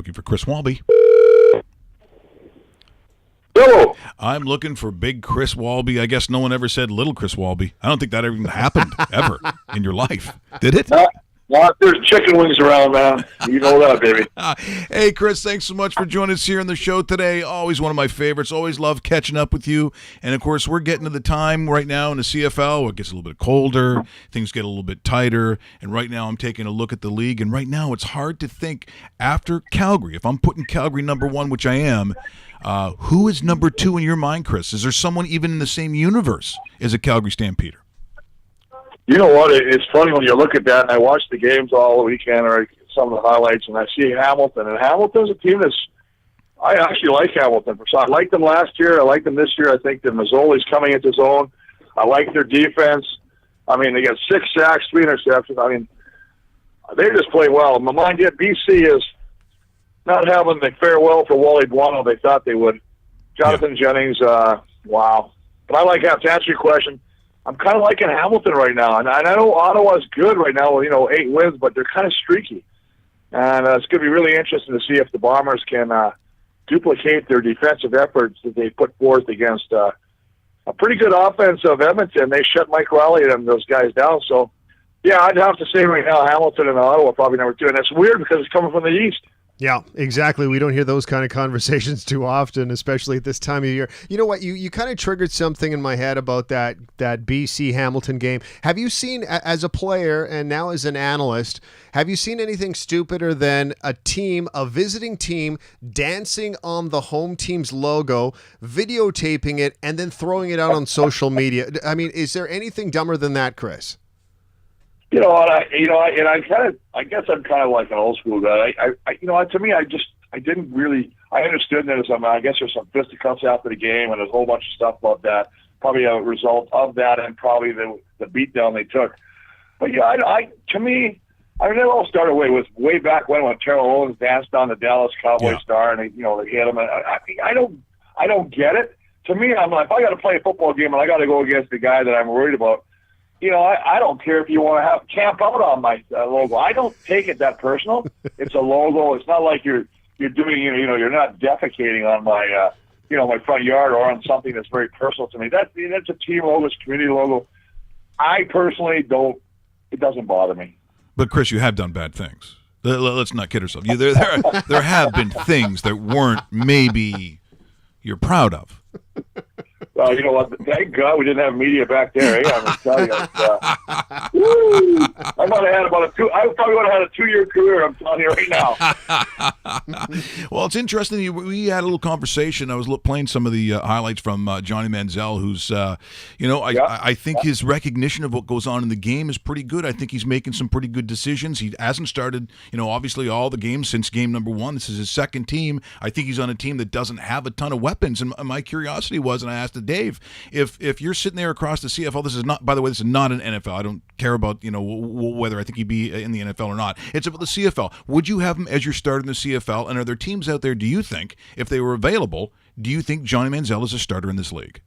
looking for Chris Walby. Hello. I'm looking for big Chris Walby. I guess no one ever said little Chris Walby. I don't think that even happened ever in your life. Did it? Well, there's chicken wings around, man. You know that, baby. Hey, Chris, thanks so much for joining us here on the show today. Always one of my favorites. Always love catching up with you. And, of course, we're getting to the time right now in the CFL where it gets a little bit colder, things get a little bit tighter, and right now I'm taking a look at the league, and right now it's hard to think after Calgary, if I'm putting Calgary number one, which I am, who is number two in your mind, Chris? Is there someone even in the same universe as a Calgary Stampeder? You know what? It's funny when you look at that, and I watch the games all the weekend, or some of the highlights, and I see Hamilton. And Hamilton's a team I actually like Hamilton. So I liked them last year. I like them this year. I think that Manziel's coming into his own. I like their defense. I mean, they got 6 sacks, 3 interceptions. I mean, they just play well. Mind you, BC is not having the farewell for Wally Buono they thought they would. Jonathan Jennings, wow. But I like to answer your question. I'm kind of liking Hamilton right now. And I know Ottawa's good right now, 8 wins, but they're kind of streaky. And it's going to be really interesting to see if the Bombers can duplicate their defensive efforts that they put forth against a pretty good offense of Edmonton. They shut Mike Riley and those guys down. So, yeah, I'd have to say right now Hamilton and Ottawa probably number 2. And it's weird because it's coming from the East. Yeah, exactly. We don't hear those kind of conversations too often, especially at this time of year. You know what? You kind of triggered something in my head about that BC Hamilton game. Have you seen, as a player and now as an analyst, have you seen anything stupider than a visiting team, dancing on the home team's logo, videotaping it, and then throwing it out on social media? I mean, is there anything dumber than that, Chris? I guess I'm kind of like an old school guy. To me, I didn't really, I understood that I guess there's some fisticuffs after the game, and there's a whole bunch of stuff about that. Probably a result of that, and probably the beatdown they took. But yeah, to me, it all started way back when Terrell Owens danced on the Dallas Cowboy star, and they hit him. And I don't get it. To me, I'm like, if I got to play a football game and I got to go against the guy that I'm worried about. I don't care if you want to camp out on my logo. I don't take it that personal. It's a logo. It's not like you're doing, you're not defecating on my, my front yard or on something that's very personal to me. That's a team logo, it's a community logo. I personally don't. It doesn't bother me. But Chris, you have done bad things. Let's not kid ourselves. There have been things that weren't maybe you're proud of. Well, you know what? Thank God we didn't have media back there. I'm going to tell you. I might have had I probably would have had a 2-year career. I'm telling you right now. Well, it's interesting. We had a little conversation. I was playing some of the highlights from Johnny Manziel, who's, I think his recognition of what goes on in the game is pretty good. I think he's making some pretty good decisions. He hasn't started, obviously all the games since game number 1. This is his second team. I think he's on a team that doesn't have a ton of weapons. And my curiosity was, and I asked Dave, if you're sitting there across the CFL, this is not, by the way, this is not an NFL. I don't care about, whether I think he'd be in the NFL or not. It's about the CFL. Would you have him as your starter in the CFL? And are there teams out there, do you think, if they were available, do you think Johnny Manziel is a starter in this league?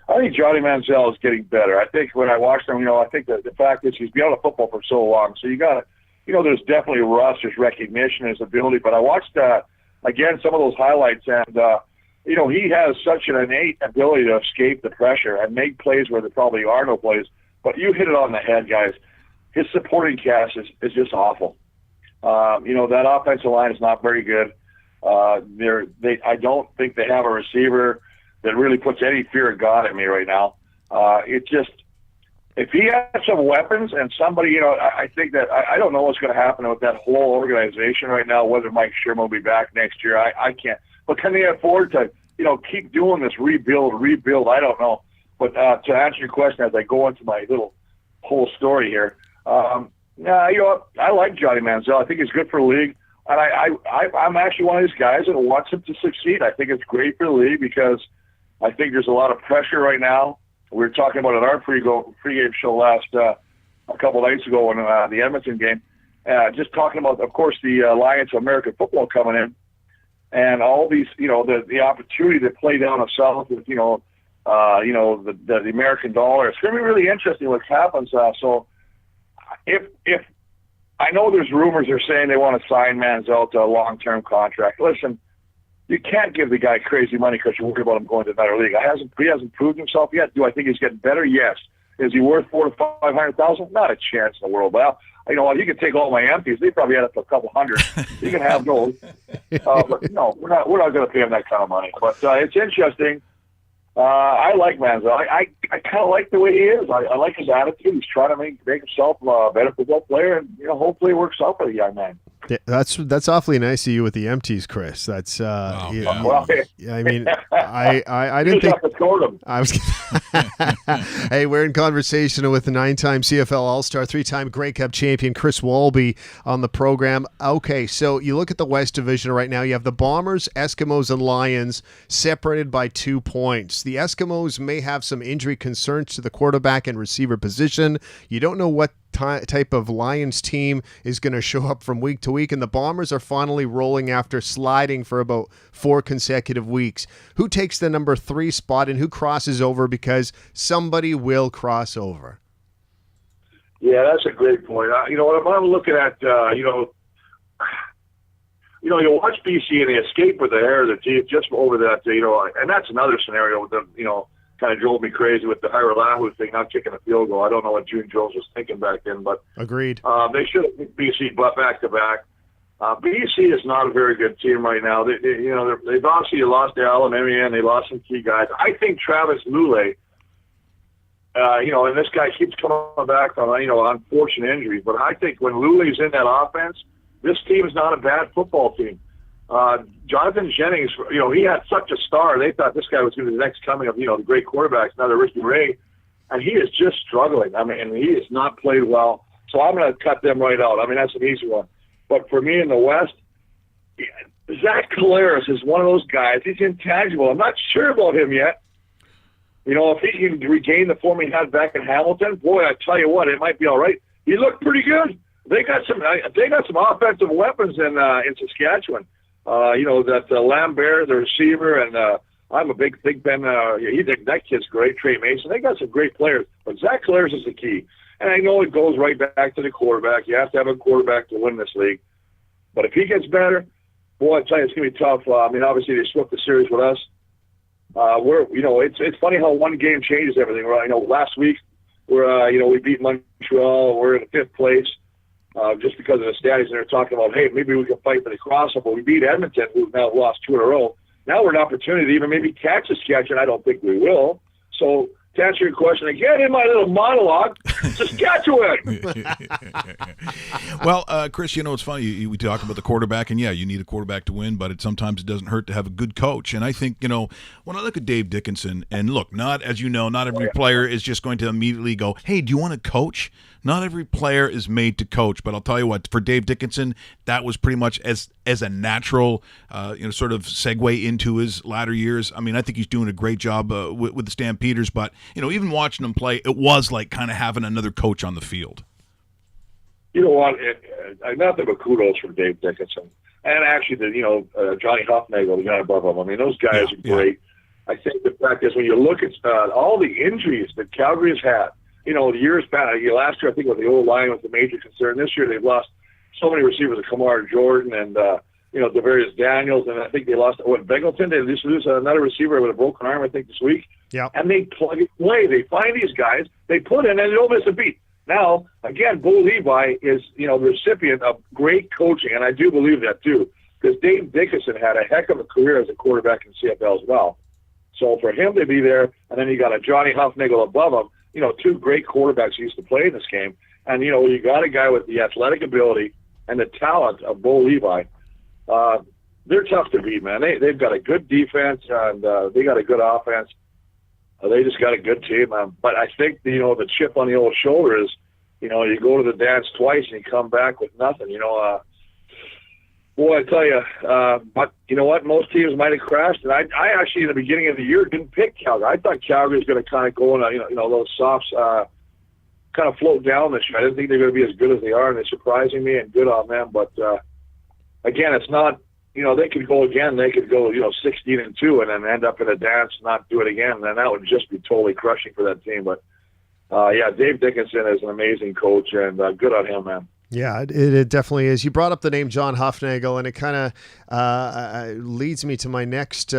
I think Johnny Manziel is getting better. I think when I watched him, I think that the fact is he's been out of football for so long. So you got to, there's definitely rust, there's recognition, there's ability. But I watched, again, some of those highlights, and, he has such an innate ability to escape the pressure and make plays where there probably are no plays. But you hit it on the head, guys. His supporting cast is just awful. That offensive line is not very good. I don't think they have a receiver that really puts any fear of God in me right now. If he has some weapons and somebody, I think that I don't know what's going to happen with that whole organization right now, whether Mike Sherman will be back next year. I can't. But can they afford to, keep doing this rebuild? I don't know. But to answer your question, as I go into my little whole story here, I like Johnny Manziel. I think he's good for the league. And I'm actually one of these guys that wants him to succeed. I think it's great for the league because I think there's a lot of pressure right now. We were talking about it at our pregame show last a couple nights ago in the Edmonton game. Just talking about, of course, the Alliance of American Football coming in. And all these, the opportunity to play down the South with, the American dollar. It's going to be really interesting what happens. So if I know there's rumors they're saying they want to sign Manziel to a long-term contract. Listen, you can't give the guy crazy money because you're worried about him going to another league. He hasn't proved himself yet. Do I think he's getting better? Yes. Is he worth $400,000 to $500,000? Not a chance in the world. Well, you know what? You can take all my empties. They probably add up to a couple hundred. You can have those. But no, we're not going to pay him that kind of money. But it's interesting. I like Manziel. I kind of like the way he is. I like his attitude. He's trying to make himself a better football player, and hopefully it works out for the young man. Yeah, that's awfly nice of you with the empties, Chris. That's Well, I mean, I didn't think I was. Hey, we're in conversation with the 9-time CFL All-Star, 3-time Grey Cup champion Chris Walby on the program. Okay, so you look at the West Division right now. You have the Bombers, Eskimos, and Lions separated by 2 points. The Eskimos may have some injury concerns to the quarterback and receiver position. You don't know what type of Lions team is going to show up from week to week, and the Bombers are finally rolling after sliding for about 4 consecutive weeks. Who takes the number 3 spot and who crosses over, because somebody will cross over? Yeah, that's a great point. What I'm looking at, you watch BC and they escape with the hair of their teeth just over that, and that's another scenario with them, kind of drove me crazy with the Hiralahu thing, not kicking a field goal. I don't know what June Jones was thinking back then, but agreed. They should have picked BC back to back. BC is not a very good team right now. They've obviously lost Al and Emian, they lost some key guys. I think Travis Lulay, and this guy keeps coming back from unfortunate injuries, but I think when Lulay's in that offense, this team is not a bad football team. Jonathan Jennings, he had such a star. They thought this guy was going to be the next coming of, the great quarterbacks, another Ricky Ray, and he is just struggling. I mean, he has not played well. So I'm going to cut them right out. I mean, that's an easy one. But for me in the West, Zach Collaros is one of those guys. He's intangible. I'm not sure about him yet. If he can regain the form he had back in Hamilton, boy, I tell you what, it might be all right. He looked pretty good. They got some offensive weapons in Saskatchewan. Lambert, the receiver, and I'm a big fan. That kid's great. Trey Mason. They got some great players, but Zach Collaros is the key. And I know it goes right back to the quarterback. You have to have a quarterback to win this league. But if he gets better, boy, I tell you, it's going to be tough. Obviously they swept the series with us. It's funny how one game changes everything. Right? Last week we beat Montreal. We're in 5th place. Just because of the standings, and they're talking about, hey, maybe we can fight for the crossover. We beat Edmonton, who've now lost 2 in a row. Now we're an opportunity to even maybe catch Saskatchewan. I don't think we will. So to answer your question again in my little monologue, Saskatchewan. Well, Chris, it's funny. We talk about the quarterback, and you need a quarterback to win, but sometimes it doesn't hurt to have a good coach. And I think, when I look at Dave Dickenson, and look, not every player is just going to immediately go, hey, do you want to coach? Not every player is made to coach, but I'll tell you what, for Dave Dickenson, that was pretty much as a natural, sort of segue into his latter years. I mean, I think he's doing a great job with the Stampeders, but, even watching him play, it was like kind of having another coach on the field. You know what? Nothing but kudos for Dave Dickenson. And actually, Johnny Huffnagel, the guy above him. I mean, those guys are great. I think the fact is when you look at all the injuries that Calgary has had, the years back, last year I think with the old line was the major concern. This year they've lost so many receivers, Kamar Jordan and Devarius Daniels, and I think they lost Bengleton. They just lose another receiver with a broken arm, I think, this week. Yeah. And they plug and play. They find these guys, they put in, and they don't miss a beat. Now, again, Bo Levi is the recipient of great coaching, and I do believe that too, because Dave Dickenson had a heck of a career as a quarterback in CFL as well. So for him to be there, and then you got a Johnny Huffnagel above him. 2 great quarterbacks used to play in this game. And, you got a guy with the athletic ability and the talent of Bo Levi. They're tough to beat, man. They've got a good defense, and they got a good offense. They just got a good team. But I think, the chip on the old shoulder is, you go to the dance twice and you come back with nothing. Boy, I tell you, but you know what? Most teams might have crashed, and I actually, in the beginning of the year, didn't pick Calgary. I thought Calgary was going to kind of go in, those softs, kind of float down this year. I didn't think they were going to be as good as they are, and they're surprising me, and good on them. But again, it's not. They could go again. They could go, 16-2, and then end up in a dance, not do it again, and then that would just be totally crushing for that team. But Dave Dickenson is an amazing coach, and good on him, man. Yeah, it definitely is. You brought up the name John Hufnagel, and it kind of leads me to my next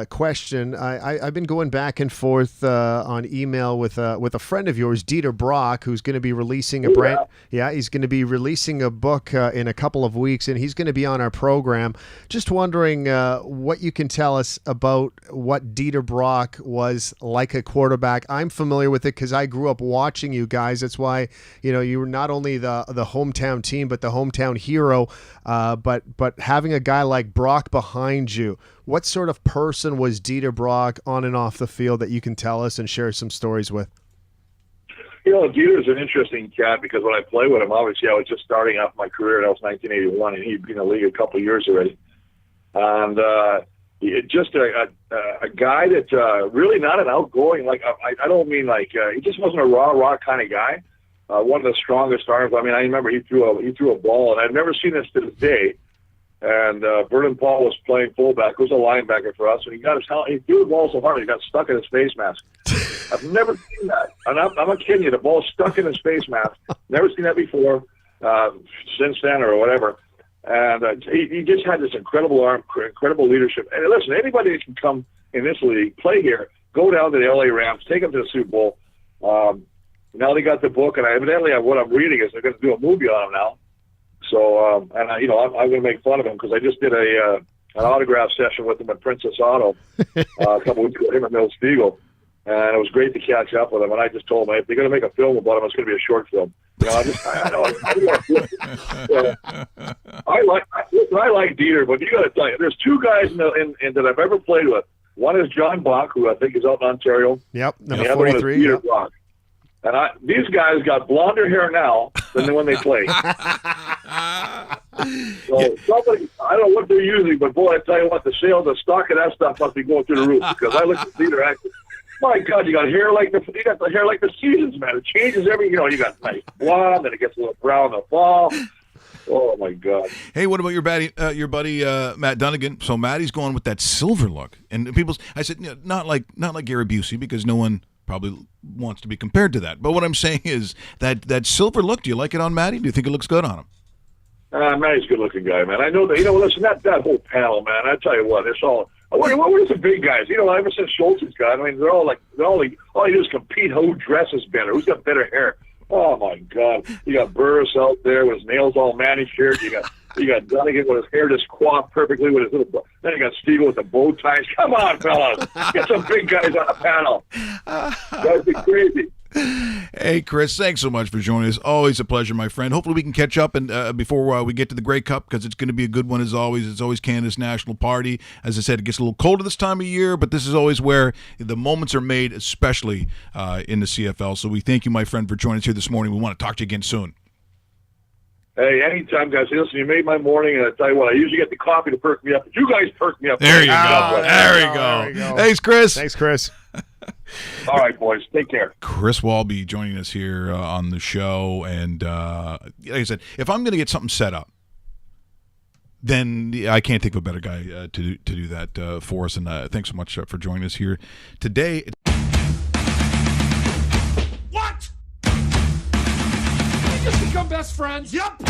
question. I've been going back and forth on email with a friend of yours, Dieter Brock, who's going to be releasing he's going to be releasing a book in a couple of weeks, and he's going to be on our program. Just wondering what you can tell us about what Dieter Brock was like a quarterback. I'm familiar with it because I grew up watching you guys. That's why you were not only the hometown team, but the hometown hero. But having a guy like Brock behind you, what sort of person was Dieter Brock on and off the field that you can tell us and share some stories with? Dieter's an interesting cat because when I play with him, obviously I was just starting off my career, and that was 1981, and he'd been in the league a couple of years already. And just a guy that really not an outgoing, I don't mean he just wasn't a raw kind of guy. One of the strongest arms. I mean, I remember he threw a ball, and I've never seen this to this day. And Vernon Paul was playing fullback. He was a linebacker for us, and he threw the ball so hard he got stuck in his face mask. I've never seen that. And I'm not kidding you. The ball stuck in his face mask. Never seen that before since then or whatever. And he just had this incredible arm, incredible leadership. And listen, anybody that can come in this league, play here, go down to the LA Rams, take them to the Super Bowl. Now they got the book, and evidently what I'm reading is they're going to do a movie on him now. So, I'm going to make fun of him because I just did an autograph session with him at Princess Auto a couple weeks ago, him at Mill Spiegel, and it was great to catch up with him. And I just told him, if they're going to make a film about him, it's going to be a short film. I like Dieter, but you got to tell you, there's two guys in that I've ever played with. One is John Bach, who I think is out in Ontario. Yep, number 43. Dieter Brock. And these guys got blonder hair now than when they played. So somebody, I don't know what they're using, but boy, I tell you what, the stock of that stuff must be going through the roof because I look at Dieter acting. My God, you got the hair like the seasons, man. It changes every. You got nice blonde, then it gets a little brown in the fall. Oh my God! Hey, what about your buddy Matt Dunnigan? So Matty's going with that silver look, and I said not like Gary Busey because no one probably wants to be compared to that. But what I'm saying is that silver look. Do you like it on Matty? Do you think it looks good on him? Matty's a good-looking guy, man. I know that. Listen, that whole panel, man. I tell you what, it's all. What are the big guys? Ever since Schultz's got, I mean, all you do is compete who dresses better, who's got better hair. Oh my God! You got Burris out there with his nails all manicured. You got Dunnigan with his hair just coiffed perfectly with his little. Then you got Stiegel with the bow ties. Come on, fellas, get some big guys on the panel. That'd be crazy. Hey, Chris, thanks so much for joining us. Always a pleasure, my friend. Hopefully we can catch up and before we get to the Grey Cup because it's going to be a good one as always. It's always Canada's national party. As I said, it gets a little colder this time of year, but this is always where the moments are made, especially in the CFL. So we thank you, my friend, for joining us here this morning. We want to talk to you again soon. Hey, anytime, guys. Listen, you made my morning, and I tell you what, I usually get the coffee to perk me up, but you guys perk me up. There you go. There we go. Thanks, Chris. Thanks, Chris. All right, boys. Take care. Chris Walby joining us here on the show. And like I said, if I'm going to get something set up, then I can't think of a better guy to do that for us. And thanks so much for joining us here today. What? We just become best friends? Yep.